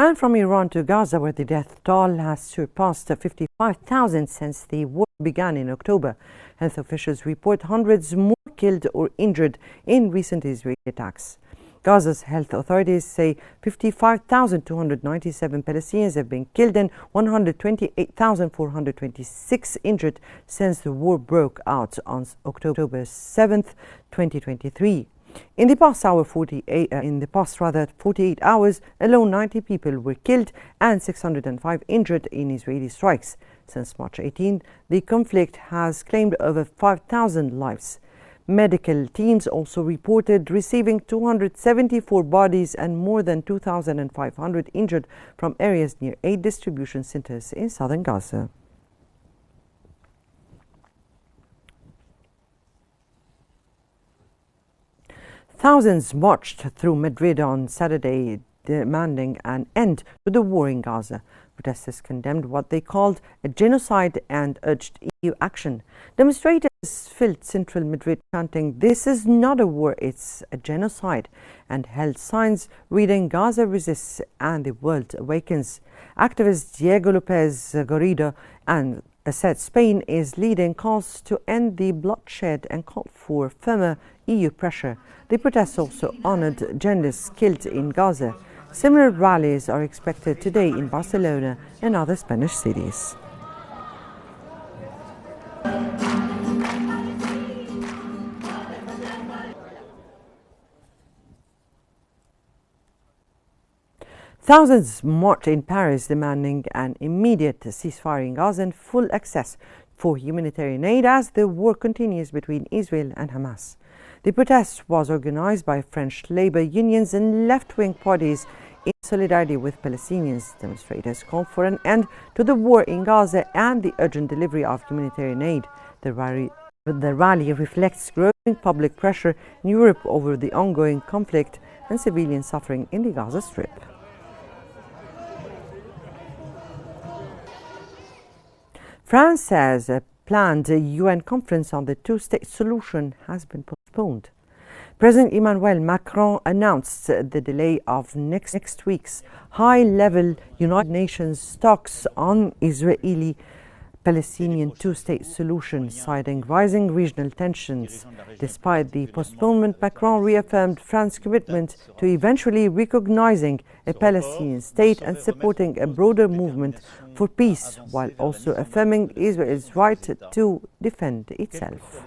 And from Iran to Gaza, where the death toll has surpassed 55,000 since the war began in October. Health officials report hundreds more killed or injured in recent Israeli attacks. Gaza's health authorities say 55,297 Palestinians have been killed and 128,426 injured since the war broke out on October 7, 2023. In the past 48 hours alone, 90 people were killed and 605 injured in Israeli strikes. Since March 18, the conflict has claimed over 5,000 lives. Medical teams also reported receiving 274 bodies and more than 2,500 injured from areas near aid distribution centers in southern Gaza. Thousands marched through Madrid on Saturday, demanding an end to the war in Gaza. Protesters condemned what they called a genocide and urged EU action. Demonstrators filled central Madrid chanting, "This is not a war, it's a genocide," and held signs reading, "Gaza resists and the world awakens." Activist Diego López Garrido and said Spain is leading calls to end the bloodshed and called for firmer EU pressure. The protests also honored journalists killed in Gaza. Similar rallies are expected today in Barcelona and other Spanish cities. Thousands marched in Paris demanding an immediate ceasefire in Gaza and full access for humanitarian aid as the war continues between Israel and Hamas. The protest was organized by French labor unions and left-wing parties in solidarity with Palestinians. Demonstrators called for an end to the war in Gaza and the urgent delivery of humanitarian aid. The rally reflects growing public pressure in Europe over the ongoing conflict and civilian suffering in the Gaza Strip. France says a planned UN conference on the two-state solution has been postponed. President Emmanuel Macron announced the delay of next week's high-level United Nations talks on Israeli-Palestinian two-state solution, citing rising regional tensions. Despite the postponement, Macron reaffirmed France's commitment to eventually recognizing a Palestinian state and supporting a broader movement for peace, while also affirming Israel's right to defend itself.